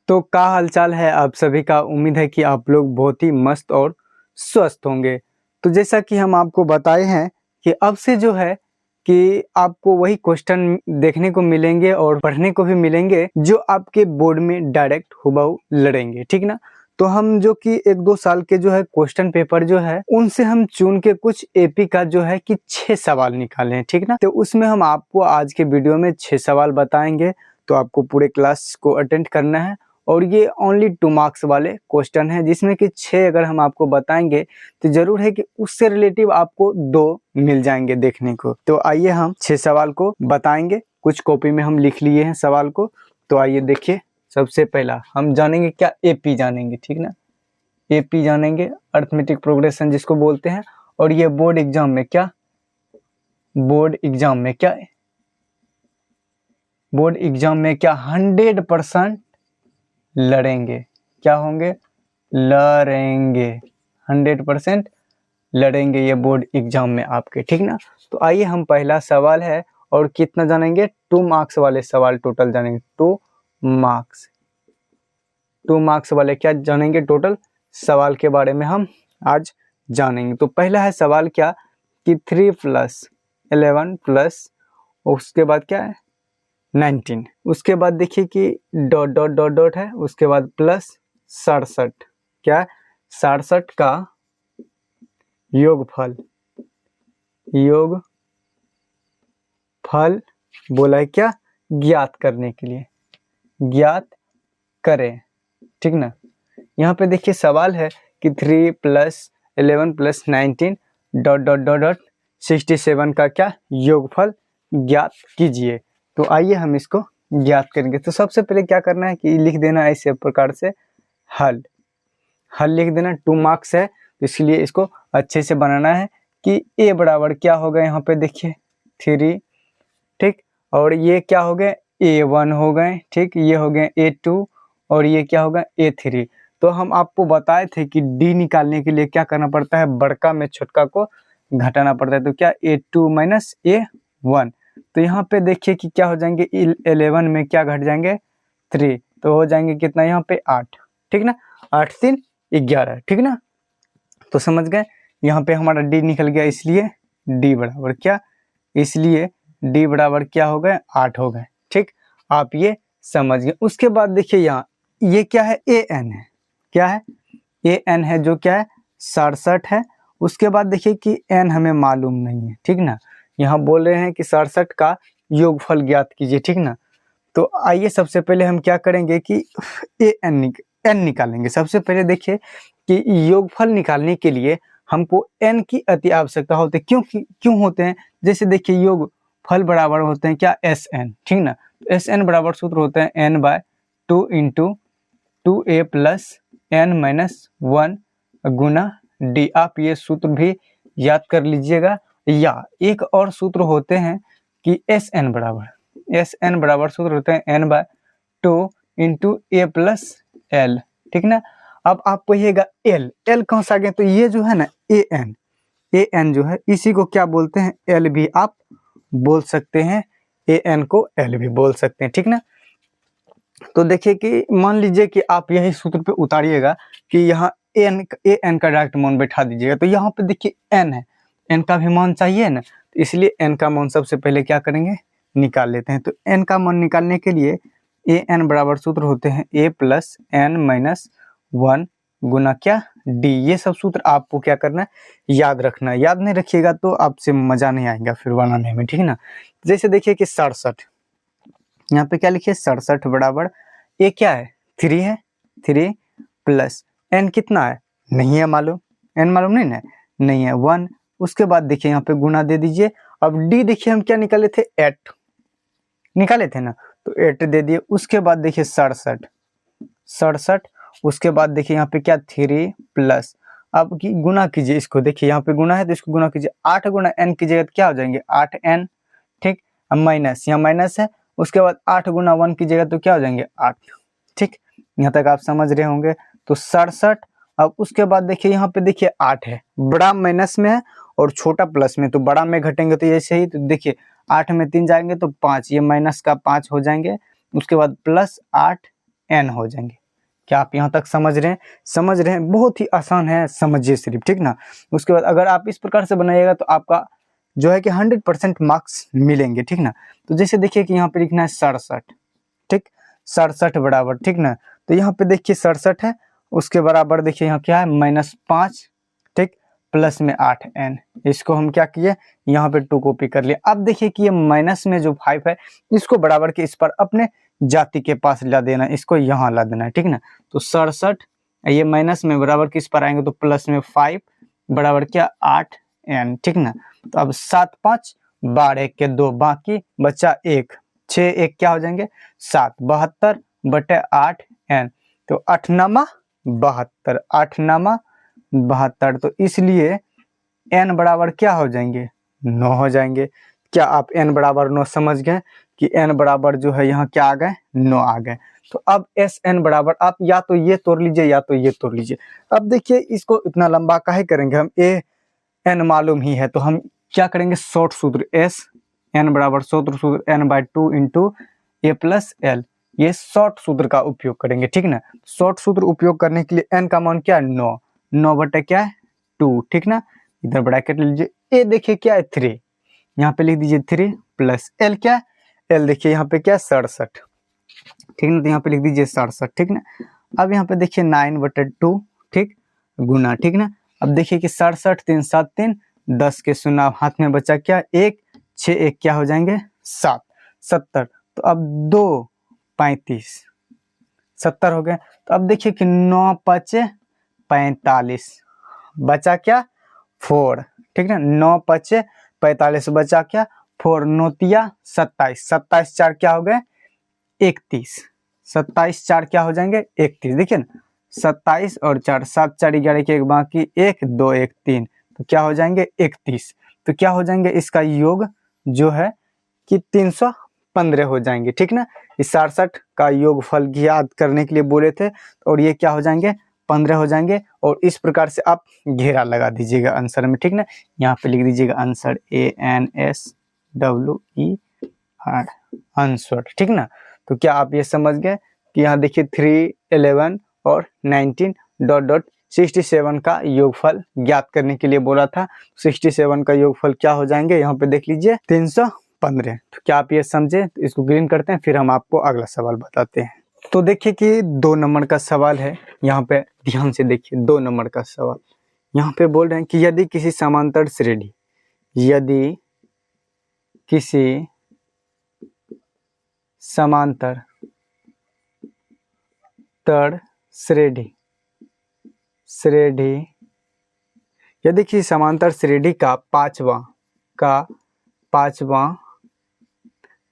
तो क्या हालचाल है आप सभी का। उम्मीद है कि आप लोग बहुत ही मस्त और स्वस्थ होंगे। तो जैसा कि हम आपको बताए हैं कि अब से जो है कि आपको वही क्वेश्चन देखने को मिलेंगे और पढ़ने को भी मिलेंगे जो आपके बोर्ड में डायरेक्ट हुबहू लड़ेंगे, ठीक ना। तो हम जो कि 1-2 साल के जो है क्वेश्चन पेपर जो है उनसे हम चुन के कुछ एपी का जो है कि 6 सवाल निकाले हैं, ठीक ना। तो उसमें हम आपको आज के वीडियो में 6 सवाल बताएंगे। तो आपको पूरे क्लास को अटेंड करना है और ये ओनली 2 मार्क्स वाले क्वेश्चन है, जिसमें कि 6 अगर हम आपको बताएंगे तो जरूर है कि उससे रिलेटिव आपको 2 मिल जाएंगे देखने को। तो आइए हम 6 सवाल को बताएंगे। कुछ कॉपी में हम लिख लिए हैं सवाल को, तो आइए देखिए। सबसे पहला हम जानेंगे क्या, एपी जानेंगे, ठीक ना। एपी जानेंगे, अर्थमेटिक प्रोग्रेशन जिसको बोलते हैं। और ये बोर्ड एग्जाम में क्या, बोर्ड एग्जाम में क्या, बोर्ड एग्जाम में क्या 100% लड़ेंगे। क्या होंगे, लड़ेंगे, 100% लड़ेंगे ये बोर्ड एग्जाम में आपके, ठीक ना। तो आइए हम पहला सवाल है और कितना जानेंगे, 2 मार्क्स वाले सवाल टोटल जानेंगे। 2 मार्क्स, 2 मार्क्स वाले क्या जानेंगे टोटल सवाल के बारे में हम आज जानेंगे। तो पहला है सवाल क्या कि 3 + 11 प्लस उसके बाद क्या है 19, उसके बाद देखिए कि डॉट डॉट डॉट डॉट है, उसके बाद प्लस 67, क्या है 67 का योगफल, योगफल बोला है क्या, ज्ञात करने के लिए, ज्ञात करें, ठीक ना। यहाँ पे देखिए सवाल है कि 3 + 11 + 19 डॉट डॉट डॉट डॉट 67 का क्या योगफल ज्ञात कीजिए। तो आइए हम इसको ज्ञात करेंगे। तो सबसे पहले क्या करना है कि लिख देना ऐसे प्रकार से हल, हल लिख देना। 2 मार्क्स है तो इसलिए इसको अच्छे से बनाना है कि a बराबर क्या होगा, यहाँ पे देखिए 3, ठीक। और ये क्या हो गए a1 हो गए, ठीक। ये हो गए a2 और ये क्या होगा a3। तो हम आपको बताए थे कि d निकालने के लिए क्या करना पड़ता है, बड़का में छोटका को घटाना पड़ता है। तो क्या a2 - a1, तो यहाँ पे देखिए कि क्या हो जाएंगे 11 में क्या घट जाएंगे 3, तो हो जाएंगे कितना यहाँ पे 8, ठीक ना। 8 3 11, ठीक ना। तो समझ गए, यहाँ पे हमारा d निकल गया, इसलिए d बराबर क्या, इसलिए d बराबर क्या हो गए 8 हो गए, ठीक। आप ये समझ गए। उसके बाद देखिए यहाँ ये क्या है an है, क्या है an है जो क्या है 67 है। उसके बाद देखिए कि n हमें मालूम नहीं है, ठीक ना। यहाँ बोल रहे हैं कि 67 का योगफल ज्ञात कीजिए, ठीक ना। तो आइए सबसे पहले हम क्या करेंगे कि n निकालेंगे। सबसे पहले देखिए कि योगफल निकालने के लिए हमको n की अति आवश्यकता होती है। क्यों होते हैं, जैसे देखिए योगफल बराबर होते हैं क्या Sn, ठीक ना। तो Sn बराबर सूत्र होते हैं n/2 × 2a + n - 1 गुना d। आप ये सूत्र भी याद कर लीजिएगा। या एक और सूत्र होते हैं कि Sn बराबर सूत्र होते हैं n/2 × a + l, ठीक ना। अब आप कहिएगा l कहाँ से आ गया, तो ये जो है ना an जो है इसी को क्या बोलते हैं, l भी आप बोल सकते हैं, an को l भी बोल सकते हैं, ठीक ना। तो देखिए कि मान लीजिए कि आप यही सूत्र पे उतारिएगा कि यहाँ an का डायरेक्ट मान बैठा दीजिएगा। तो यहाँ पे देखिए n है, n का भी मान चाहिए ना, तो इसलिए n का मान सबसे पहले क्या करेंगे निकाल लेते हैं। तो n का मान निकालने के लिए an बराबर सूत्र होते हैं a + n - 1 गुना क्या d। ये सब सूत्र आपको क्या करना है याद रखना है। याद नहीं रखिएगा तो आपसे मजा नहीं आएगा फिर बनाने में, ठीक ना। जैसे देखिए कि 67, यहाँ पे क्या लिखिए 67 बराबर a क्या है 3 है, 3 + n कितना है नहीं है मालूम, n मालूम नहीं ना, नहीं है 1। उसके बाद देखिए यहाँ पे गुना दे दीजिए। अब d देखिए हम क्या निकाले थे 8 निकाले थे ना, तो 8 दे दिए। उसके बाद देखिए 67, उसके बाद देखिए यहाँ पे क्या 3 + अब की गुना कीजिए इसको, देखिए यहाँ पे गुना है तो इसको गुना कीजिए। 8 गुना n की जगह क्या हो जाएंगे 8n, ठीक। अब माइनस, यहाँ माइनस है। उसके बाद 8 गुना 1 की जगह तो क्या हो जाएंगे 8, ठीक। यहाँ तक आप समझ रहे होंगे। तो 67। अब उसके बाद देखिए यहाँ पे देखिए 8 है, बड़ा माइनस में है और छोटा प्लस में, तो बड़ा में घटेंगे तो ऐसे ही। तो देखिए 8 में 3 जाएंगे तो 5, ये माइनस का 5 हो जाएंगे। उसके बाद +8 n हो जाएंगे। क्या आप यहाँ तक समझ रहे हैं? समझ रहे हैं? बहुत ही आसान है, समझिए सिर्फ, ठीक ना। उसके बाद अगर आप इस प्रकार से बनाइएगा तो आपका जो है कि 100% मार्क्स मिलेंगे, ठीक ना। तो जैसे देखिए कि यहाँ पे लिखना है 67, ठीक, 67 बराबर, ठीक ना। तो यहाँ पे देखिए 67 है, उसके बराबर देखिए यहाँ क्या है -5, ठीक, प्लस में 8n। इसको हम क्या किए, यहाँ पे 2 कॉपी कर लिए। अब देखिए कि ये माइनस में जो 5 है इसको बराबर के इस पर अपने जाति के पास ला देना, इसको यहाँ ला देना है, ठीक ना। तो 67 ये माइनस में बराबर के इस पर आएंगे तो प्लस में 5 बराबर क्या 8n, ठीक ना। तो अब 7 5 12 के 2 बाकी बचा 1, 6 1 क्या हो जाएंगे 7, 72 बटे 8n। तो 8 नामा 72, 8 नामा 72। तो इसलिए n बराबर क्या हो जाएंगे 9 हो जाएंगे। क्या आप n बराबर 9 समझ गए कि n बराबर जो है यहाँ क्या आ गए 9 आ गए। तो अब Sn बराबर आप या तो ये तोड़ लीजिए या तो ये तोड़ लीजिए। अब देखिए इसको इतना लंबा काहे करेंगे, हम n मालूम ही है तो हम क्या करेंगे शॉर्ट सूत्र Sn बराबर शॉर्ट सूत्र n/2 into a plus l, ये शॉर्ट सूत्र का उपयोग करेंगे, ठीक ना। शॉर्ट सूत्र उपयोग करने के लिए n का मान क्या है 9, 9 बटे क्या है 2, ठीक ना। इधर ब्रैकेट ले लीजिए, a देखिए क्या है 3, यहाँ पे लिख दीजिए 3 प्लस l क्या है l देखिए यहाँ पे क्या है 67, ठीक ना। तो यहाँ पे लिख दीजिए 67, ठीक ना। अब यहाँ पे देखिए 9 बटे 2, ठीक, गुना, ठीक ना। अब देखिए कि 67 3 7 3 10 के शून्य हाथ में बचा क्या 1, 6 1 क्या हो जाएंगे 7, 70। तो अब 2 35 70 हो गए। तो अब देखिए कि 9 5 45 बचा क्या 4, ठीक ना। 9 5 45 बचा क्या 4, 9 तिया 27, 27 4 क्या हो गए 31, 27 4 क्या हो जाएंगे 31। देखिए ना 27 और 4 7 4 11 के एक बाकी 1 2 1 3, तो क्या हो जाएंगे 31। तो क्या हो जाएंगे इसका योग जो है कि 315 हो जाएंगे, ठीक ना। इस 67 का योगफल ज्ञात करने के लिए बोले थे और ये क्या हो जाएंगे 15 हो जाएंगे। और इस प्रकार से आप घेरा लगा दीजिएगा आंसर में, ठीक ना। यहाँ पे लिख दीजिएगा आंसर ANSWER आंसर, ठीक ना। तो क्या आप ये समझ गए कि यहाँ देखिए 3 11 और 19 डॉट डॉट 67 का योगफल ज्ञात करने के लिए बोला था। 67 का योगफल क्या हो जाएंगे यहाँ पे देख लीजिए 315। तो क्या आप ये समझे, तो इसको ग्रीन करते हैं फिर हम आपको अगला सवाल बताते हैं। तो देखिए कि 2 नंबर का सवाल है, यहाँ पे ध्यान से देखिए 2 नंबर का सवाल। यहाँ पे बोल रहे हैं कि यदि किसी समांतर श्रेणी, यदि किसी समांतर तर श्रेणी यदि किसी समांतर श्रेणी का पांचवा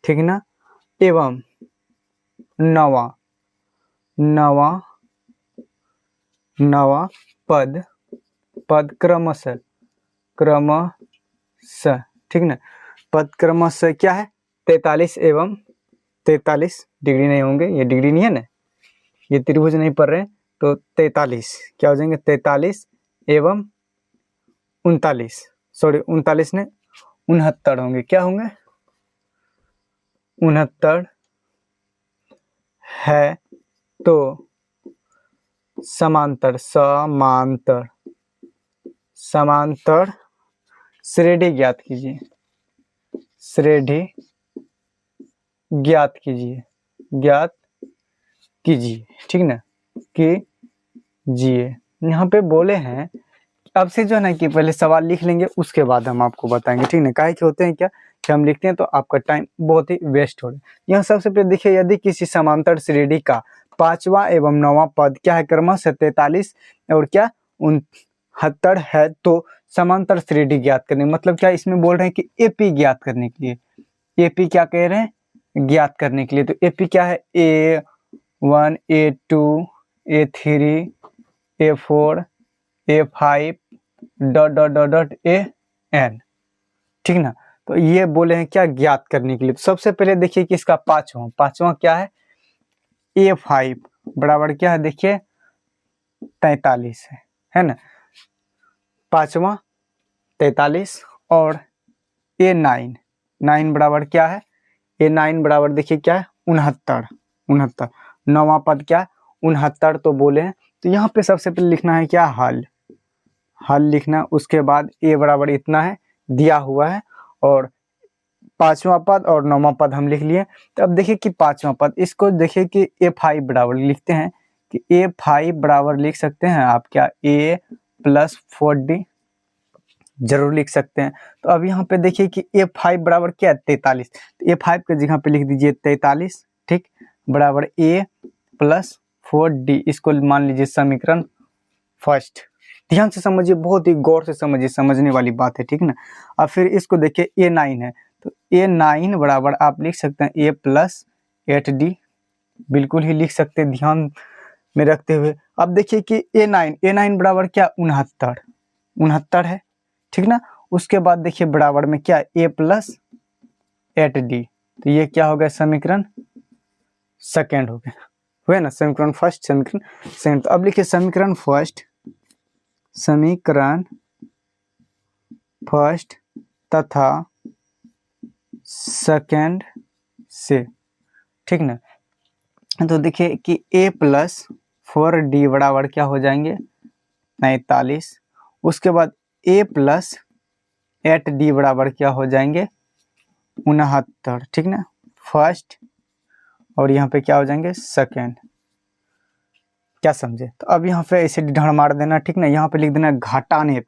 ठीक ना एवं नवा पद क्रमशः ठीक ना, पद क्रमशः क्या है 43 एवं 43 डिग्री नहीं होंगे, ये डिग्री नहीं है ना, ये त्रिभुज नहीं पढ़ रहे हैं, तो 43 क्या हो जाएंगे 43 एवं 39, सॉरी 39 ने 69 होंगे, क्या होंगे 69 है तो समांतर श्रेणी ज्ञात कीजिए, ठीक ना, कीजिए। यहाँ पे बोले हैं अब से जो है ना कि पहले सवाल लिख लेंगे उसके बाद हम आपको बताएंगे, ठीक ना। काहे के होते हैं क्या कि हम लिखते हैं तो आपका टाइम बहुत ही वेस्ट हो रहा है। यहाँ सबसे पहले देखिए यदि किसी समांतर श्रेणी का पांचवा एवं नौवां पद क्या है क्रमशः 43 और क्या 69 है तो समांतर श्रेणी ज्ञात करने, मतलब क्या इसमें बोल रहे हैं कि एपी ज्ञात करने के लिए, एपी क्या कह रहे हैं ज्ञात करने के लिए। तो एपी क्या है A1 A2 A3 A4 A5 dot dot dot dot AN, ठीक ना। तो ये बोले हैं क्या ज्ञात करने के लिए। तो सबसे पहले देखिए कि इसका पांचवा क्या है A5 बराबर क्या है देखिए 43 है ना, पांचवा 43 और A9 बराबर क्या है A9 बराबर देखिए क्या है 69, नौवां पद क्या 69 तो बोले हैं। तो यहाँ पे सबसे पहले लिखना है क्या हल, हल लिखना। उसके बाद ए बराबर इतना है दिया हुआ है और पांचवा पद और नौवां पद हम लिख लिए। तो अब देखिए कि पांचवा पद, इसको देखिए कि a5 बराबर लिखते हैं कि a5 बराबर लिख सकते हैं आप क्या a प्लस 4d जरूर लिख सकते हैं। तो अब यहाँ पे देखिए कि a5 बराबर क्या है 43, तो a5 के जगह पे लिख दीजिए 43, ठीक, बराबर a प्लस 4d, इसको मान लीजिए समीकरण फर्स्ट। ध्यान से समझिए, बहुत ही गौर से समझिए, समझने वाली बात है, ठीक ना। अब फिर इसको देखिए a9 है, तो a9 बराबर आप लिख सकते हैं a प्लस 8d, बिल्कुल ही लिख सकते हैं ध्यान में रखते हुए। अब देखिए कि a9 बराबर क्या 69 है, ठीक ना। उसके बाद देखिए बराबर में क्या a प्लस 8d, तो ये क्या हो गया समीकरण सेकेंड हो गया, हुए ना, समीकरण फर्स्ट समीकरण सेकंड। तो अब लिखिए समीकरण फर्स्ट तथा सेकेंड से, ठीक ना। तो देखिए कि a प्लस 4d बराबर क्या हो जाएंगे 43, उसके बाद a प्लस 8d बराबर क्या हो जाएंगे 69, ठीक ना, फर्स्ट, और यहाँ पे क्या हो जाएंगे सेकेंड, क्या समझे। तो अब यहाँ पे ऐसे ढड़ मार देना, ठीक ना, यहाँ पे लिख देना घटाने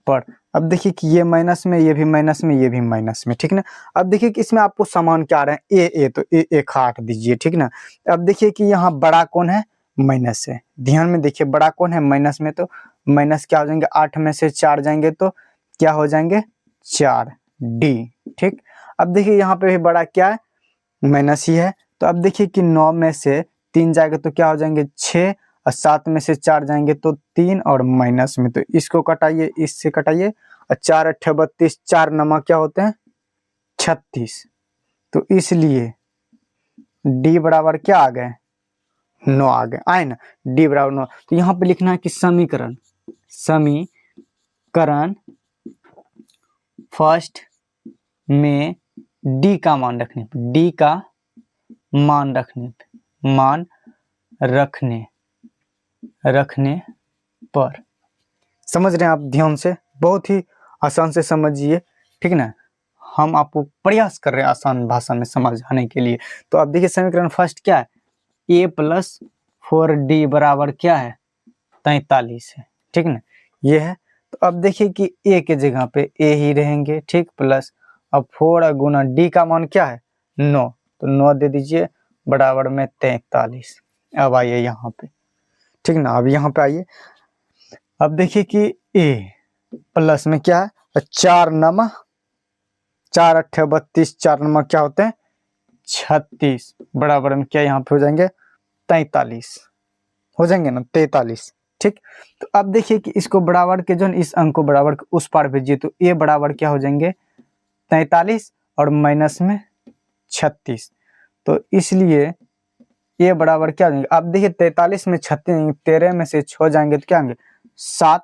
पर। अब देखिए कि ये माइनस में, ये भी माइनस में, ये भी माइनस में, ठीक ना। अब देखिए कि इसमें आपको समान क्या आ रहा है ए, तो ए काट दीजिए, ठीक ना। अब देखिए कि यहाँ बड़ा कौन है माइनस है, ध्यान में देखिए बड़ा कौन है माइनस में, तो माइनस क्या हो जाएंगे 8 में से 4 जाएंगे तो क्या हो जाएंगे 4d, ठीक। अब देखिए यहाँ पे भी बड़ा क्या है माइनस ही है, तो अब देखिए कि 9 में से 3 जाएगा तो क्या हो जाएंगे 6, और 7 में से 4 जाएंगे तो 3, और माइनस में तो इसको कटाइए, इससे कटाइए, और 4 8 32, 4 नमक क्या होते हैं 36, तो इसलिए d बराबर क्या आ गए 9 आ गए, आए ना, d बराबर 9। तो यहाँ पे लिखना है कि समीकरण फर्स्ट में d का मान रखने पर, समझ रहे हैं आप ध्यान से, बहुत ही आसान से समझिए, ठीक ना। हम आपको प्रयास कर रहे हैं आसान भाषा में समझाने के लिए। तो आप देखिए समीकरण फर्स्ट क्या है a प्लस 4d बराबर क्या है 43 है, ठीक ना, ये है। तो अब देखिए कि a के जगह पे a ही रहेंगे, ठीक, प्लस अब 4 गुना d का मान क्या है 9, तो 9 दे दीजिए बराबर में 43। अब आइए यहाँ पे, ठीक ना, अब यहाँ पे आइए। अब देखिए कि a प्लस में क्या है 4 नमा 4 8 32, 4 नंबर क्या होते हैं 36, बराबर में क्या यहाँ पे हो जाएंगे 43 हो जाएंगे ना 43, ठीक। तो अब देखिए कि इसको बराबर के जो इस अंक को बराबर के उस पार भेजिए, तो a बराबर क्या हो जाएंगे 43 और माइनस में 36, तो इसलिए a बराबर क्या हो जाएंगे। अब देखिए 43 में 36, 13 में से 6 जाएंगे तो क्या आएंगे 7,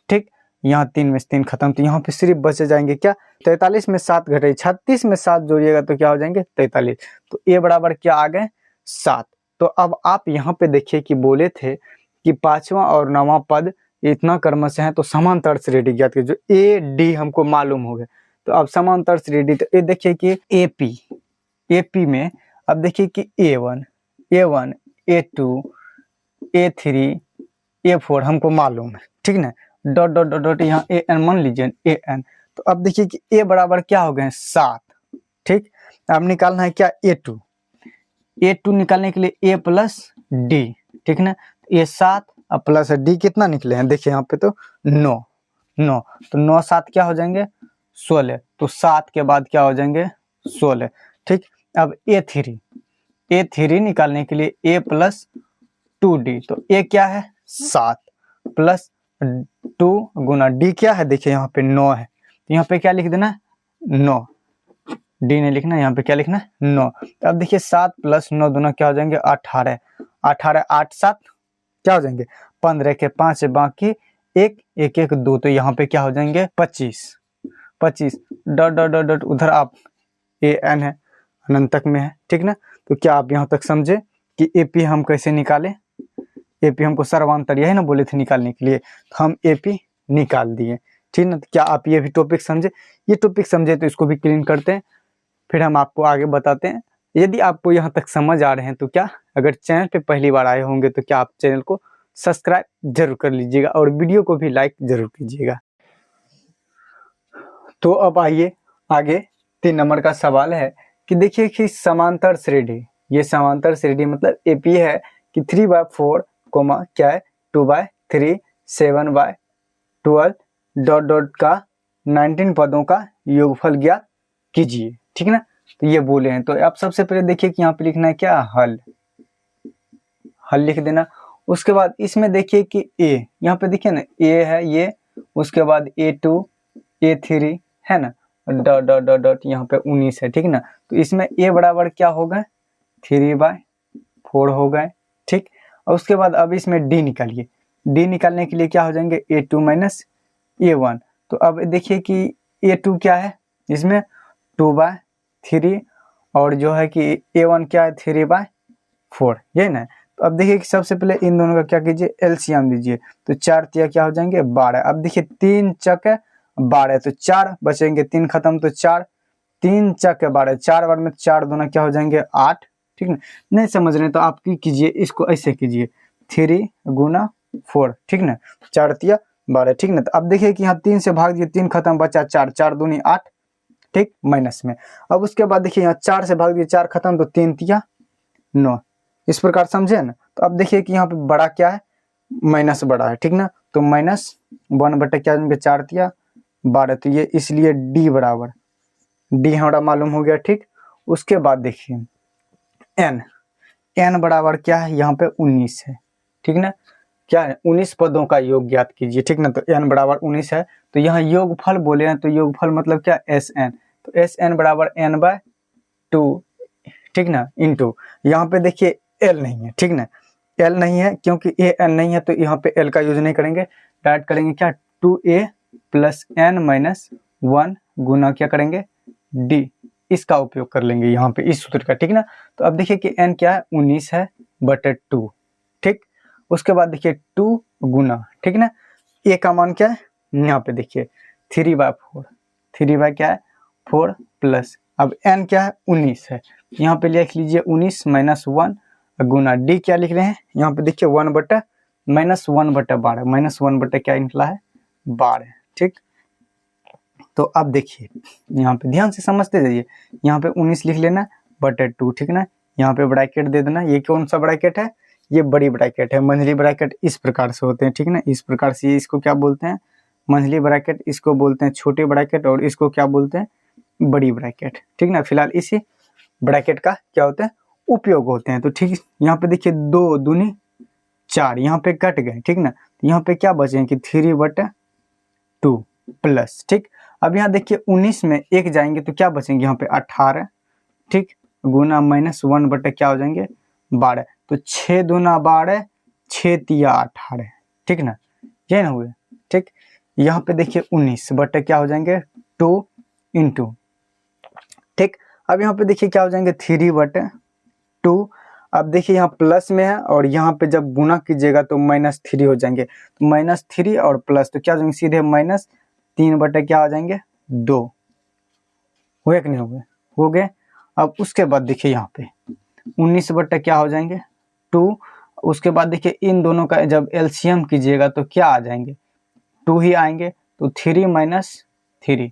ठीक, यहाँ 3 में से 3 खत्म, तो यहाँ पे सिर्फ बचे जाएंगे क्या 43 में 7 घटे 36 में 7 जोड़िएगा तो क्या हो जाएंगे 43, तो a बराबर क्या आ गए 7। तो अब आप यहाँ पे देखिए कि बोले थे कि पांचवा और नौवां पद इतना क्रमश है तो समांतर श्रेणी ज्ञात कीजिए, जो ए डी हमको मालूम हो गया। तो अब समांतर श्रेणी, तो ये देखिए कि एपी में अब देखिए कि A1 A2 A3 A4 हमको मालूम है, ठीक ना, डॉट डॉट डॉट डॉट यहाँ AN मान लीजिए AN। तो अब देखिए कि A बराबर क्या हो गए 7, ठीक। अब निकालना है क्या A2 निकालने के लिए A प्लस D, ठीक ना, ये 7 और प्लस D कितना निकले हैं देखिए यहाँ पे तो 9, तो 9 7 क्या हो जाएंगे 16, तो 7 के बाद क्या हो जाएंगे 16, ठीक। अब A3 निकालने के लिए A प्लस 2D, तो A क्या है 7 प्लस 2 गुना D क्या है देखिए यहाँ पे 9 है, तो यहाँ पे क्या लिख देना 9, D ने लिखना, यहाँ पे क्या लिखना 9। तो अब देखिए 7 प्लस 9 दोनों क्या हो जाएंगे 18, 8 7 क्या हो जाएंगे 15 के 5 बाकी 1 1 1 2, तो यहाँ पे क्या हो जाएंगे 25 डॉट डॉट डॉट डॉट, उधर आप AN है अनंत तक में है, ठीक ना। तो क्या आप यहाँ तक समझे कि एपी हम कैसे निकालें? एपी हमको सर्वांतर यही ना बोले थे निकालने के लिए, तो हम एपी निकाल दिए, ठीक ना। तो क्या आप ये भी टॉपिक समझे? ये टॉपिक समझे तो इसको भी क्लीन करते हैं, फिर हम आपको आगे बताते हैं। यदि आपको यहाँ तक समझ आ रहे हैं तो क्या, अगर चैनल पे पहली बार आए होंगे तो क्या आप चैनल को सब्सक्राइब जरूर कर लीजिएगा और वीडियो को भी लाइक जरूर कीजिएगा। तो अब आइए आगे 3 नंबर का सवाल है कि देखिए कि समांतर श्रेणी, ये समांतर श्रेणी मतलब एपी है कि 3/4 कोमा क्या है 2/3 7/12 डॉट डॉट का 19 पदों का योगफल ज्ञात कीजिए, ठीक ना। तो ये बोले हैं, तो आप सबसे पहले देखिए कि यहाँ पे लिखना है क्या, हल, हल लिख देना। उसके बाद इसमें देखिए कि ए, यहाँ पे देखिए ना ए है ये, उसके बाद A2 A3 है ना, डॉट डॉट डॉट डॉट यहाँ पे 19 है, ठीक ना। तो इसमें ए बराबर क्या हो गए 3/4 हो गए, ठीक। और उसके बाद अब इसमें डी निकालिए, डी निकालने के लिए क्या हो जाएंगे A2 माइनस A1। तो अब देखिए कि A2 क्या है इसमें 2/3 और जो है कि A1 क्या है 3/4, ये ना। तो अब देखिए कि सबसे पहले इन दोनों का क्या कीजिए एलसीएम लीजिए, तो 4 तिया क्या हो जाएंगे 12। अब देखिए 3 चक 12 तो 4 बचेंगे, 3 खत्म तो 4, 3 चक 12, 4 बार में 4 दोनों क्या हो जाएंगे 8, ठीक ना। नहीं समझ रहे तो आप की कीजिए, इसको ऐसे कीजिए 3 गुना 4, ठीक ना, 4 तिया 12, ठीक ना। तो अब देखिए कि यहाँ 3 से भाग दिए, 3 खत्म बचा 4, 4 दूनी 8, ठीक, माइनस में। अब उसके बाद देखिए यहाँ 4 से भाग दिए, 4 खत्म तो 3 तिया 9, इस प्रकार समझे ना। तो अब देखिए कि यहाँ पे बड़ा क्या है माइनस बड़ा है, ठीक ना। तो -1 बटे क्या 4 तिया 12, तो ये इसलिए डी बराबर, डी हमारा मालूम हो गया, ठीक। उसके बाद देखिए एन, एन बराबर क्या है यहाँ पे 19 है, ठीक ना। क्या है 19 पदों का योग ज्ञात कीजिए, ठीक ना। तो एन बराबर 19 है, तो यहाँ योगफल बोले हैं, तो योगफल मतलब क्या एस एन, तो एस एन बराबर n/2, ठीक ना, इंटू यहाँ पे देखिए एल नहीं है, ठीक ना, एल नहीं है क्योंकि ए एन नहीं है, तो यहाँ पे एल का यूज नहीं करेंगे, डायरेक्ट करेंगे क्या 2a + n-1 गुना क्या करेंगे डी, इसका उपयोग कर लेंगे यहाँ पे इस सूत्र का, ठीक ना। तो अब देखिए कि n क्या है 19 है बटे 2, ठीक। उसके बाद देखिए 2 गुना, ठीक ना, a का मान क्या है यहाँ पे देखिए 3/4, 3 क्या है 4 प्लस, अब n क्या है 19 है, यहाँ पे लिख लीजिए 19 - 1 गुना डी क्या लिख रहे हैं यहाँ पे देखिए 1 बटा -1 बटा 12, -1 बटा क्या निकला है 12, ठीक। तो अब देखिए यहाँ पे ध्यान से समझते जाइए, यहाँ पे 19 लिख लेना बटे 2, ठीक ना, यहाँ पे ब्रैकेट दे देना, ये कौन सा ब्रैकेट है ये बड़ी ब्रैकेट है, मंझली ब्रैकेट इस प्रकार से होते हैं, ठीक ना, इस प्रकार से, ये इसको क्या बोलते हैं मंझली ब्रैकेट, इसको बोलते हैं छोटे ब्रैकेट और इसको क्या बोलते हैं बड़ी ब्रैकेट, ठीक ना। फिलहाल इसी ब्रैकेट का क्या होता है उपयोग होते हैं। तो ठीक यहाँ पे देखिए 2 दूनी 4 यहाँ पे कट गए, ठीक ना, यहाँ पे क्या बचे कि 3/2 प्लस, ठीक। अब यहाँ देखिए 19 में 1 जाएंगे तो क्या बचेंगे यहाँ पे 18, ठीक, गुना -1 बटे क्या हो जाएंगे 12, तो 6 दूना 12 6 तिया 18, ठीक ना, ये ना हुए, ठीक। यहाँ पे देखिए 19 बटे क्या हो जाएंगे 2 इंटू, ठीक। अब यहाँ पे देखिए क्या हो जाएंगे 3/2, अब देखिए यहाँ प्लस में है और यहाँ पे जब गुना कीजिएगा तो -3 हो जाएंगे, तो -3 और प्लस तो क्या हो जाएंगे सीधे -3 बटे क्या हो जाएंगे 2, हुए कि नहीं हुए, हो गए। अब उसके बाद देखिए यहाँ पे 19 बटे क्या हो जाएंगे 2, उसके बाद देखिए इन दोनों का जब एलसीएम कीजिएगा तो क्या आ जाएंगे 2 ही आएंगे, तो 3 - 3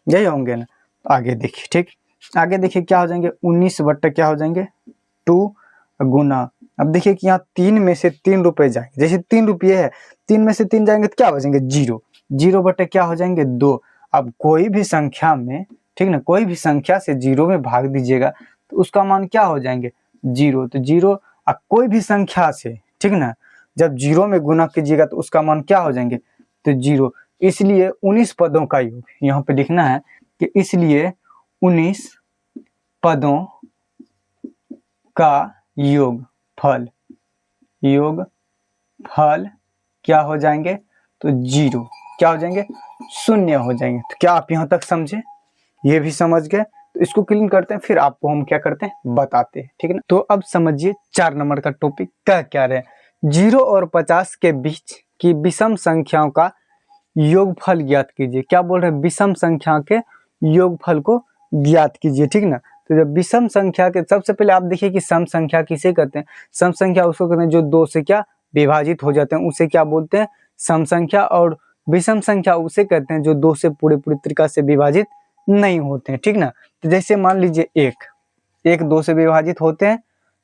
यही होंगे ना। आगे देखिए, ठीक, आगे देखिए क्या हो जाएंगे 19 बट्टे क्या हो जाएंगे 2 गुना, अब देखिए कि यहाँ 3 में से 3 रुपए जाएंगे, जैसे 3 रुपये है 3 में से 3 जाएंगे तो क्या बचेंगे 0, 0 बट्टे क्या हो जाएंगे 2। अब कोई भी संख्या में, ठीक ना, कोई भी संख्या से 0 में भाग दीजिएगा तो उसका मान क्या हो जाएंगे 0, तो 0, अब कोई भी संख्या से, ठीक ना, जब 0 में गुना कीजिएगा तो उसका मान क्या हो जाएंगे तो 0, इसलिए 19 पदों का योग यहाँ पे लिखना है कि इसलिए 19 पदों का योग फल क्या हो जाएंगे तो 0, क्या हो जाएंगे 0 हो जाएंगे। तो क्या आप यहाँ तक समझे, ये भी समझ गए। तो इसको क्लीन करते हैं, फिर आपको हम क्या करते हैं बताते हैं, ठीक है ना। तो अब समझिए 4 नंबर का टॉपिक क्या रहे, 0 और 50 के बीच की विषम संख्याओं का योगफल ज्ञात कीजिए। क्या बोल रहे हैं, विषम संख्या के योगफल को ज्ञात कीजिए, ठीक ना। तो जब विषम संख्या के, सबसे पहले आप देखिए कि सम संख्या किसे कहते हैं। सम संख्या उसको कहते हैं जो 2 से क्या विभाजित हो जाते हैं, उसे क्या बोलते हैं सम संख्या। और विषम संख्या उसे कहते हैं जो 2 से पूरे तरीका से विभाजित नहीं होते हैं, ठीक ना। तो जैसे मान लीजिए 1 2 से विभाजित होते हैं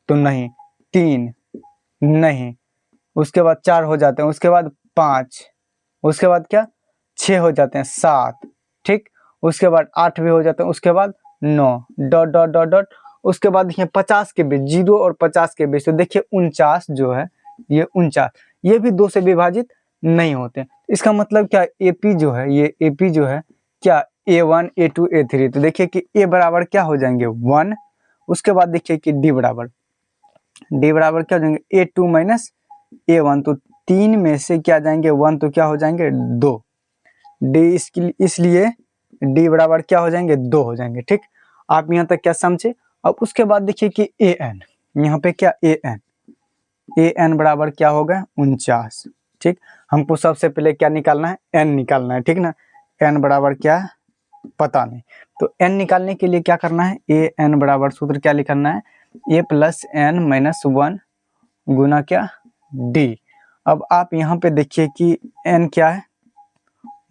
तो नहीं, 3 नहीं, उसके बाद 4 हो जाते हैं, उसके बाद 5, उसके बाद क्या 6 हो जाते हैं, 7, ठीक, उसके बाद 8 भी हो जाते हैं, उसके बाद 9 डॉट डॉट डॉट डॉट। उसके बाद देखिए 50 के बीच, 0 और 50 के बीच, तो देखिए 49 जो है, ये 49 ये भी 2 से विभाजित नहीं होते। इसका मतलब क्या, एपी जो है, ये एपी जो है क्या A1 A2 A3। तो देखिए कि ए बराबर क्या हो जाएंगे 1, उसके बाद देखिए कि डी बराबर क्या हो जाएंगे A2 माइनस A1। तो 3 में से क्या जाएंगे 1, तो क्या हो जाएंगे 2, डी इसलिए डी बराबर क्या हो जाएंगे 2 हो जाएंगे, ठीक। आप यहाँ तक क्या समझे। अब उसके बाद देखिए कि an, यहाँ पे क्या an बराबर क्या होगा 49, ठीक। हमको सबसे पहले क्या निकालना है, n निकालना है, ठीक ना। n बराबर क्या है पता नहीं, तो n निकालने के लिए क्या करना है, an बराबर सूत्र क्या लिखना है, a प्लस n माइनस 1 गुना क्या d। अब आप यहाँ पे देखिए कि n क्या है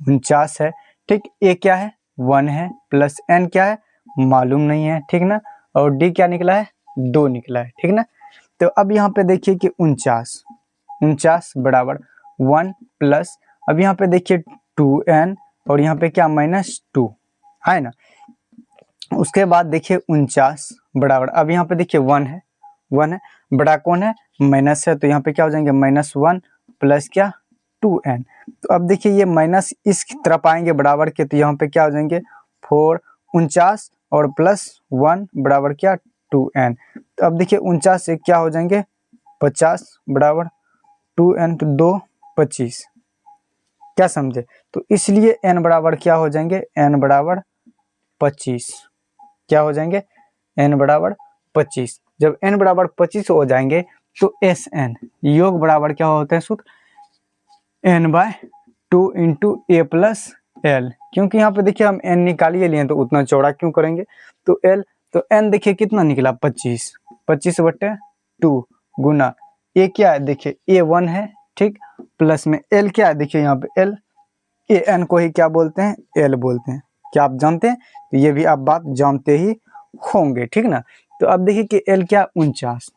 49 है, ठीक, a क्या है 1 है, प्लस n क्या है मालूम नहीं है, ठीक ना। और d क्या निकला है 2 निकला है, ठीक ना। तो अब यहाँ पे देखिए कि 49 बराबर 1 प्लस, अब यहाँ पे देखिए 2n और यहाँ पे क्या -2 है ना। उसके बाद देखिए 49 बराबर, अब यहाँ पे देखिए 1 है बड़ा कौन है माइनस है, तो यहाँ पे क्या हो जाएंगे -1 प्लस क्या 2n। तो अब देखिए ये माइनस इस तरफ आएंगे बराबर के, तो यहाँ पे क्या हो जाएंगे 4 49 और प्लस 1 बराबर क्या 2n। तो अब देखिए 49 से क्या हो जाएंगे 50 बराबर 2n, तो 2 25, क्या समझे। तो इसलिए n बराबर क्या हो जाएंगे, n बराबर 25, क्या हो जाएंगे n बराबर 25। जब n बराबर 25 हो जाएंगे तो Sn योग बराबर क्या होता है सूत्र n/2 into a plus l। क्योंकि यहाँ पे देखिए हम n निकालिए लिए तो उतना चौड़ा क्यों करेंगे, तो l, तो n देखिए कितना निकला 25/2 गुना a क्या है देखिए a1 है, ठीक, प्लस में l क्या है देखिए यहाँ पे l, an को ही क्या बोलते हैं l बोलते हैं। क्या आप जानते हैं, तो ये भी आप बात जानते ही होंगे, ठीक ना। तो अब देखिए कि l क्या 49,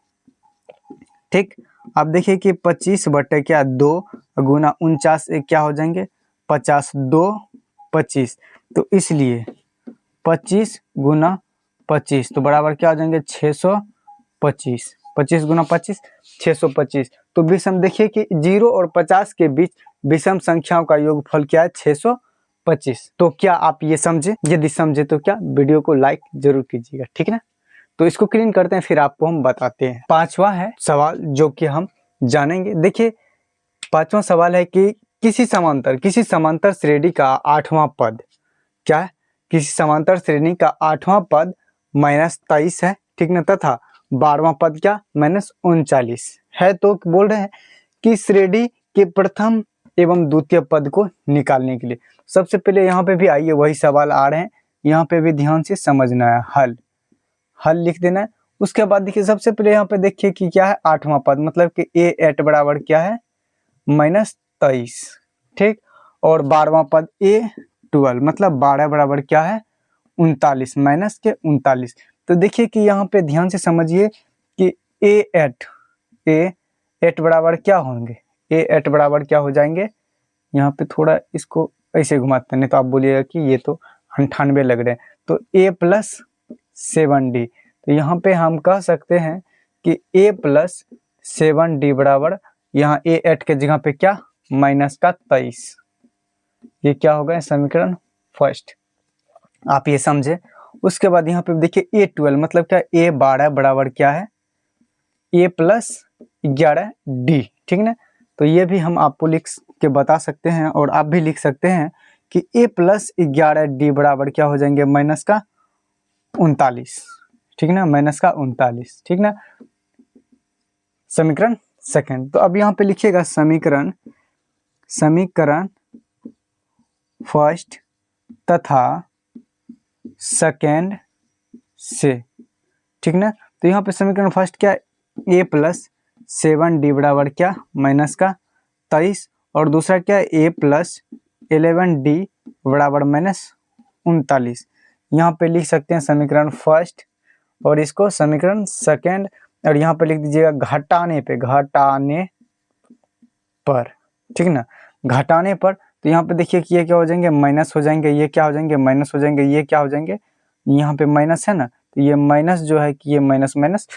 ठीक। अब देखिए कि 25/2 गुना 49 क्या हो जाएंगे 50 2 25, तो इसलिए 25 गुना 25 तो बराबर क्या हो जाएंगे 625, 25 गुना 25 625। तो विषम देखिए कि 0 और 50 के बीच विषम संख्याओं का योगफल क्या है 625। तो क्या आप ये समझे, यदि समझे तो क्या वीडियो को लाइक जरूर कीजिएगा, ठीक है ना। तो इसको क्लीन करते हैं, फिर आपको हम बताते हैं। 5वां है सवाल जो कि हम जानेंगे। देखिए 5वां सवाल है कि किसी समांतर श्रेणी का 8वां पद क्या है, किसी समांतर श्रेणी का 8वां पद -23 है, ठीक ना, तथा 12वां पद क्या -39 है। तो बोल रहे हैं कि श्रेणी के प्रथम एवं द्वितीय पद को निकालने के लिए सबसे पहले यहाँ पे भी आइए वही सवाल आ रहे हैं, यहाँ पे भी ध्यान से समझना है, हल लिख देना है। उसके बाद देखिए सबसे पहले यहाँ पे देखिए कि क्या है 8वां पद, मतलब कि a8 बराबर क्या है -23, ठीक, और 12वां पद a12 मतलब 12 बराबर क्या है 39 माइनस के 39। तो देखिए कि यहाँ पे ध्यान से समझिए कि a8 बराबर क्या होंगे, a8 बराबर क्या हो जाएंगे, यहाँ पे थोड़ा इसको ऐसे घुमाते हैं नहीं तो आप बोलिएगा कि ये तो 98 लग रहे हैं। तो a प्लस 7d, तो यहाँ पे हम कह सकते हैं कि a प्लस 7d बराबर यहाँ a8 के जगह पे क्या -23, ये क्या होगा समीकरण फर्स्ट, आप ये समझे। उसके बाद यहाँ पे देखिए a12 मतलब क्या a12 बराबर क्या है a प्लस 11d, ठीक ना। तो ये भी हम आपको लिख के बता सकते हैं और आप भी लिख सकते हैं कि a प्लस 11d बराबर क्या हो जाएंगे 39, ठीक ना, माइनस का 39, ठीक ना। समीकरण सेकंड, तो अब यहाँ पे लिखिएगा समीकरण फर्स्ट तथा सेकंड से, ठीक ना। तो यहाँ पे समीकरण फर्स्ट क्या, a प्लस 7d बराबर क्या, माइनस का 23, और दूसरा क्या है a प्लस 11d बराबर माइनस 39। यहाँ पे लिख सकते हैं समीकरण फर्स्ट और इसको समीकरण सेकंड, और यहाँ पे लिख दीजिएगा घटाने पर, ठीक ना, घटाने पर। तो यहाँ पे देखिए कि ये क्या हो जाएंगे, माइनस हो जाएंगे, ये क्या हो जाएंगे, माइनस हो जाएंगे, ये क्या हो जाएंगे, यहाँ पे माइनस है ना, तो ये माइनस जो है कि ये माइनस माइनस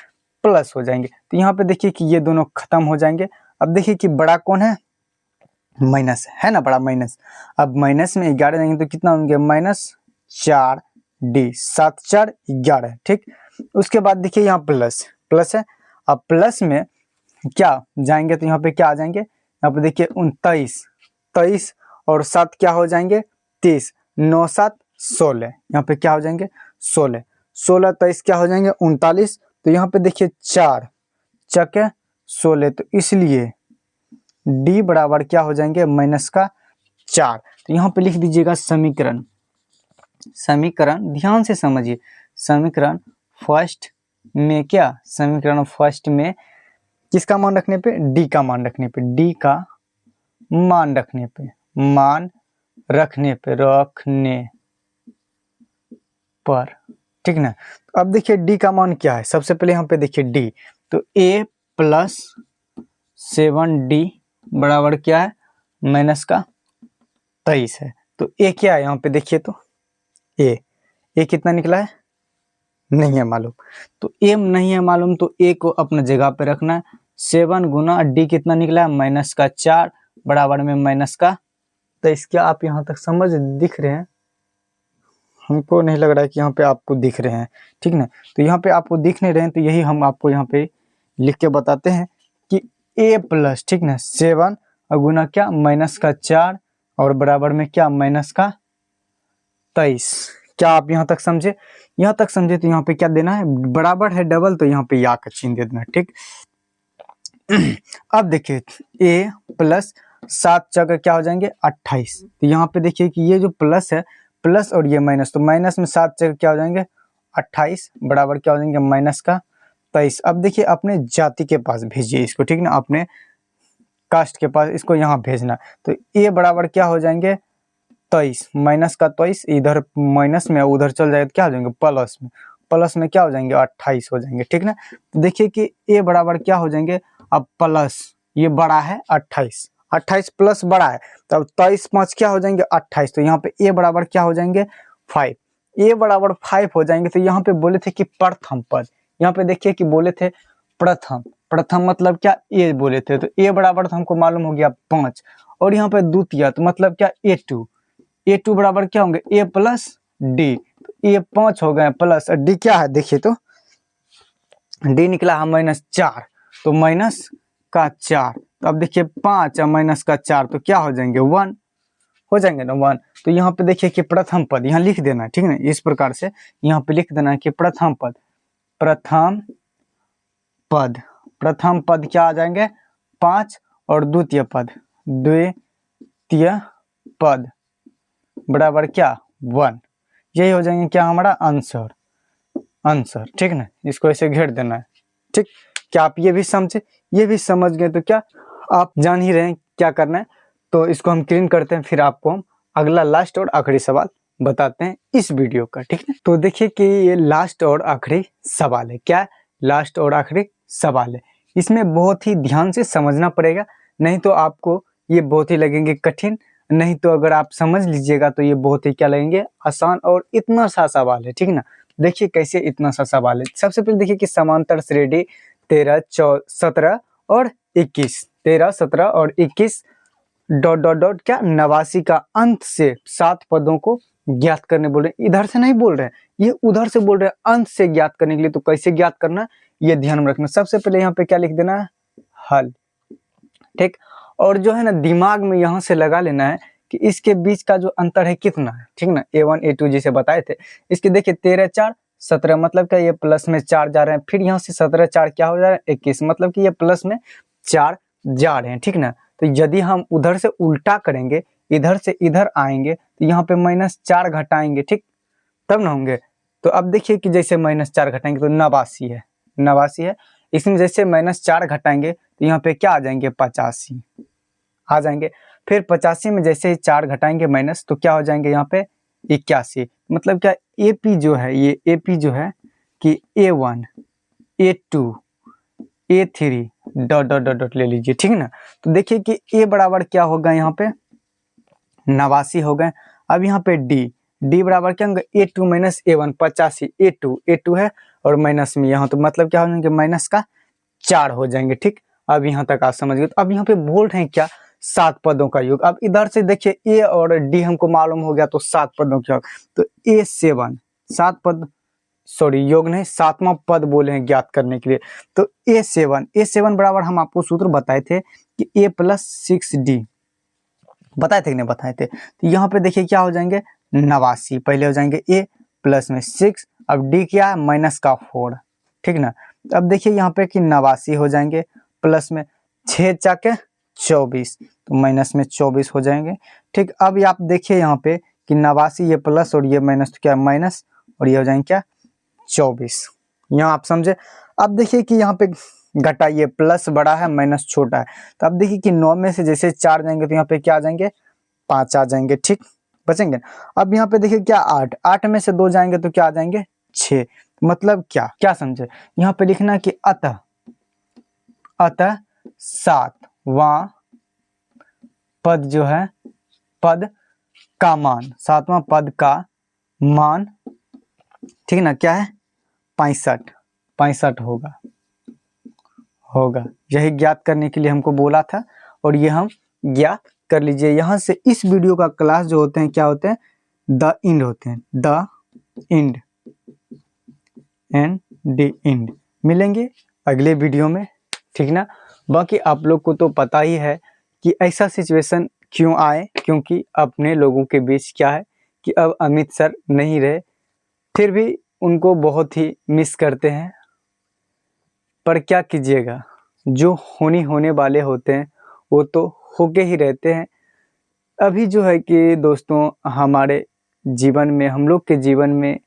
प्लस हो जाएंगे। तो यहाँ पे देखिए कि ये दोनों खत्म हो जाएंगे। अब देखिए कि बड़ा कौन है, माइनस है ना, बड़ा माइनस। अब माइनस में 11 देंगे तो कितना होंगे, -4d, 7 4 11, ठीक। उसके बाद देखिए यहाँ प्लस है। अब प्लस में क्या जाएंगे तो यहाँ पे क्या आ जाएंगे, यहाँ पे देखिए 23 और 7 क्या हो जाएंगे, 30, 9 7 16, यहाँ पे क्या हो जाएंगे 16 23 क्या हो जाएंगे 39। तो यहाँ पे देखिए 4 चके 16, तो इसलिए d बराबर क्या हो जाएंगे, माइनस का 4। तो यहाँ पे लिख दीजिएगा समीकरण ध्यान से समझिए, समीकरण फर्स्ट में क्या, समीकरण फर्स्ट में किसका मान रखने पे, d का मान रखने पे, रखने पर, ठीक ना। अब देखिए d का मान क्या है, सबसे पहले यहाँ पे देखिए d, तो a प्लस 7d बराबर क्या है, माइनस का 23 है। तो a क्या है, यहाँ पे देखिए तो a कितना निकला है, नहीं है मालूम। तो a नहीं है मालूम, तो a को अपना जगह पे रखना है। 7 गुना d कितना निकला है, माइनस का 4 बराबर में माइनस का 23। क्या आप यहाँ तक समझ दिख रहे हैं, हमको नहीं लग रहा है कि यहाँ पे आपको दिख रहे हैं, ठीक ना। तो यहाँ पे आपको दिख नहीं रहे हैं, तो यही हम आपको यहाँ पे लिख के बताते हैं कि a प्लस, ठीक ना, 7 और गुना क्या, माइनस का 4 और बराबर में क्या, माइनस का 23। क्या आप यहाँ तक समझे, यहाँ तक समझे तो यहाँ पे क्या देना है, बराबर है डबल, तो यहाँ पे या का चिन्ह दे देना, ठीक। अब देखिए a प्लस 7 जगह क्या हो जाएंगे 28। तो यहाँ पे देखिए कि ये जो प्लस है, प्लस और ये माइनस, तो माइनस में 7 जगह क्या हो जाएंगे 28 बराबर क्या हो जाएंगे, माइनस का 23। अब देखिए अपने जाति के पास भेजिए इसको, ठीक ना, अपने कास्ट के पास इसको यहाँ भेजना। तो a बराबर क्या हो जाएंगे 23, माइनस का 23, इधर माइनस में उधर चल जाएगा तो क्या हो जाएंगे प्लस में क्या हो जाएंगे 28 हो जाएंगे, ठीक ना। तो देखिए कि a बराबर क्या हो जाएंगे, अब प्लस ये बड़ा है 28 प्लस बड़ा है, तो अब 23 5 क्या हो जाएंगे 28। तो यहाँ पे a बराबर क्या हो जाएंगे 5, a बराबर 5 हो जाएंगे। तो यहाँ पे बोले थे कि प्रथम पद, यहाँ पे देखिए कि बोले थे प्रथम मतलब क्या, a बोले थे, तो a बराबर तो हमको मालूम हो गया 5, और यहाँ पे द्वितीय तो मतलब क्या a2 बराबर क्या होंगे a प्लस d, तो a 5 हो गए प्लस d क्या है, देखिए तो d निकला है -4, तो माइनस का 4। तो अब देखिए 5 और माइनस का 4 तो क्या हो जाएंगे 1 हो जाएंगे ना 1। तो यहाँ पे देखिए कि प्रथम पद यहाँ लिख देना है, ठीक ना, इस प्रकार से यहाँ पे लिख देना है कि प्रथम पद क्या आ जाएंगे 5, और द्वितीय पद बराबर क्या 1। यही हो जाएंगे क्या हमारा आंसर, ठीक ना। इसको ऐसे घेर देना है, ठीक। क्या आप ये भी समझ गए, तो क्या आप जान ही रहे हैं क्या करना है। तो इसको हम क्लीन करते हैं, फिर आपको हम अगला लास्ट और आखिरी सवाल बताते हैं इस वीडियो का, ठीक है। तो देखिए कि ये लास्ट और आखिरी सवाल है, क्या लास्ट और आखिरी सवाल है। इसमें बहुत ही ध्यान से समझना पड़ेगा, नहीं तो आपको ये बहुत ही लगेंगे कठिन, नहीं तो अगर आप समझ लीजिएगा तो ये बहुत ही क्या लगेंगे आसान। और इतना सा सवाल है, ठीक ना। देखिए कैसे इतना सा सवाल है। सबसे पहले देखिए कि समांतर श्रेणी 13 17 और 21 डॉट क्या 89 का अंत से 7 पदों को ज्ञात करने बोल रहे हैं। इधर से नहीं बोल रहे हैं, ये उधर से बोल रहे हैं अंत से ज्ञात करने के लिए। तो कैसे ज्ञात करना ये ध्यान में रखना। सबसे पहले यहाँ पे क्या लिख देना है, हल, ठीक। और जो है ना दिमाग में यहाँ से लगा लेना है कि इसके बीच का जो अंतर है कितना है, ठीक ना। A1 A2 जिसे बताए थे, इसके देखिए 13 4 17 मतलब क्या, ये प्लस में 4 जा रहे हैं, फिर यहाँ से 17 4 क्या हो जा रहा है 21, मतलब कि ये प्लस में 4 जा रहे हैं, ठीक ना। तो यदि हम उधर से उल्टा करेंगे, इधर से इधर आएंगे तो यहाँ पे -4 घटाएंगे, ठीक, तब ना होंगे। तो अब देखिए कि जैसे -4 घटाएंगे तो 89 है, 89 है। इसमें जैसे -4 घटाएंगे तो यहाँ पे क्या आ जाएंगे 85 आ जाएंगे। फिर 85 में जैसे ही 4 घटाएंगे माइनस तो क्या हो जाएंगे यहाँ पे 81, मतलब क्या AP जो है, ये AP जो है कि A1 A2 A3 dot dot dot dot ले लीजिए, ठीक है ना। तो देखिए कि A बराबर क्या होगा यहाँ पे 89 हो गए। अब यहाँ पे D बराबर क्या होगा A2 माइनस A1 85, A2 है और माइनस में यहाँ, तो मतलब क्या हो जाएंगे माइनस का 4 हो जाएंगे, ठीक। अब यहाँ तक आप समझ गए। तो अब यहाँ पे बोल रहे हैं क्या 7 पदों का योग। अब इधर से देखिए A और D हमको मालूम हो गया, तो 7 पदों का योग, तो A7 7 पद, सॉरी योग नहीं 7वां पद बोले हैं ज्ञात करने के लिए। तो A7 बराबर हम आपको सूत्र बताए थे कि A + 6D, बताए थे कि नहीं बताए थे। तो यहाँ पे देखिए क्या हो जाएंगे 89, पहले हो जाएंगे A प्लस में 6, अब D क्या है -4, ठीक ना। अब देखिए यहाँ पे कि 89 हो जाएंगे, प्लस में 6 चाके 24, तो माइनस में 24 हो जाएंगे, ठीक। अब आप देखिए यहाँ पे कि 89 ये प्लस और ये माइनस, तो क्या माइनस और ये हो जाएंगे क्या 24, यहाँ आप समझे। अब देखिए कि यहाँ पे घटाइए, प्लस बड़ा है माइनस छोटा है। तो अब देखिए कि 9 में से जैसे 4 जाएंगे तो यहाँ पे क्या आ जाएंगे 5 आ जाएंगे, ठीक, बचेंगे। अब यहाँ पे देखिए क्या 8 में से 2 जाएंगे तो क्या आ जाएंगे 6, मतलब क्या समझे, यहाँ पे लिखना कि अतः 7वां पद जो है, पद का मान, 7वां पद का मान, ठीक ना, क्या है 65 होगा। यही ज्ञात करने के लिए हमको बोला था और ये हम ज्ञात कर लीजिए। यहाँ से इस वीडियो का क्लास जो होते हैं क्या होते हैं, द इंड होते हैं, द इंड एंड मिलेंगे अगले वीडियो में, ठीक ना। बाकी आप लोग को तो पता ही है कि ऐसा सिचुएशन क्यों आए, क्योंकि अपने लोगों के बीच क्या है कि अब अमित सर नहीं रहे, फिर भी उनको बहुत ही मिस करते हैं, पर क्या कीजिएगा, जो होने वाले होते हैं वो तो होके ही रहते हैं। अभी जो है कि दोस्तों हमारे जीवन में, हम लोग के जीवन में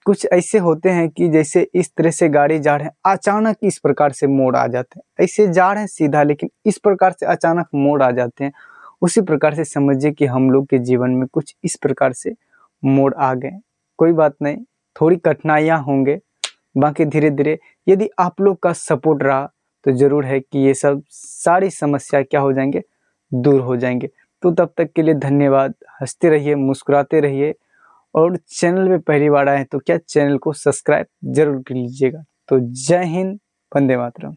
कुछ ऐसे होते हैं कि जैसे इस तरह से गाड़ी जा रहे हैं, अचानक इस प्रकार से मोड़ आ जाते हैं, ऐसे जा रहे हैं सीधा लेकिन इस प्रकार से अचानक मोड़ आ जाते हैं। उसी प्रकार से समझिए कि हम लोग के जीवन में कुछ इस प्रकार से मोड़ आ गए। कोई बात नहीं, थोड़ी कठिनाइयाँ होंगे, बाकी धीरे धीरे यदि आप लोग का सपोर्ट रहा तो जरूर है कि ये सब सारी समस्या क्या हो जाएंगे, दूर हो जाएंगे। तो तब तक के लिए धन्यवाद, हंसते रहिए, मुस्कुराते रहिए, और चैनल में पहली बार आए तो क्या चैनल को सब्सक्राइब जरूर कर लीजिएगा। तो जय हिंद, वंदे मातरम।